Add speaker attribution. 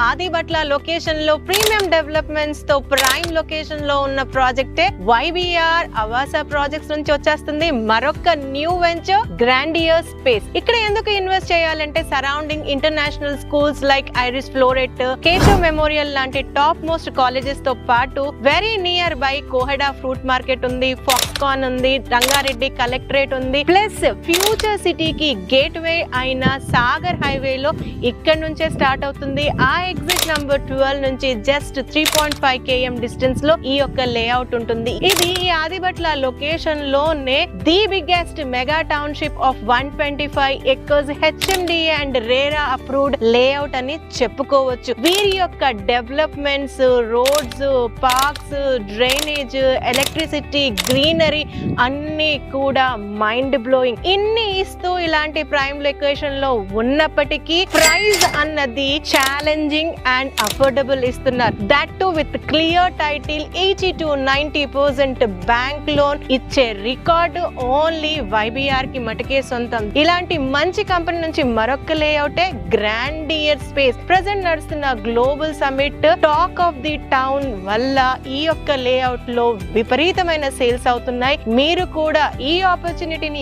Speaker 1: Adibatla location లో premium developments తో prime location లో ఉన్న ప్రాజెక్టే YBR ఆవాస ప్రాజెక్ట్స్ నుంచి వచ్చేస్తుంది మరొక న్యూ వెంచర్ గ్రాండియర్ స్పేస్. ఇక్కడ ఎందుకు ఇన్వెస్ట్ చేయాలంటే surrounding international schools like iris floret, Keshav memorial లాంటి టాప్ మోస్ట్ కాలేజెస్ తో పాటు very near by Koheda fruit market ఉంది, ఫాక్స్కాన్ ఉంది, రంగారెడ్డి కలెక్టరేట్ ఉంది, ప్లస్ ఫ్యూచర్ సిటీకి గేట్ వే అయిన సాగర్ హైవే లో ఇక్కడ నుంచే స్టార్ట్ అవుతుంది. ఆ ఎగ్జిట్ నంబర్ 12 నుంచి జస్ట్ 3.5 km డిస్టెన్స్ లో ఈ యొక్క లేఅవుట్ ఉంటుంది. ఇది ఈ ఆదిబట్ల లొకేషన్ లోనే the biggest mega township of 125 acres HMDA and RERA approved layout అని చెప్పుకోవచ్చు. వీరి యొక్క developments, roads, parks, drainage, electricity, greenery అన్ని కూడా మైండ్ బ్లోయింగ్. ఇన్ని ఇస్తూ ఇలాంటి ప్రైమ్ లొకేషన్ లో ఉన్నప్పటికీ ప్రైస్ అన్నది ఛాలెంజింగ్ అండ్ అఫోర్డబుల్ ఇస్తున్నారు. That to with clear title, 80 to 90% bank loan ఇచ్చే రికార్డు ఓన్లీ YBR కి మటుకే సొంతం. ఇలాంటి మంచి కంపెనీ నుంచి మరొక లేఅవుటే గ్రాండియర్ స్పేస్. ప్రెసెంట్ నడుస్తున్న global summit talk of the town వల్ల ఈ యొక్క లేఅవుట్ లో విపరీతమైన సేల్స్ అవుతున్నాయి. మీరు కూడా ఈ ఆపర్చునిటీని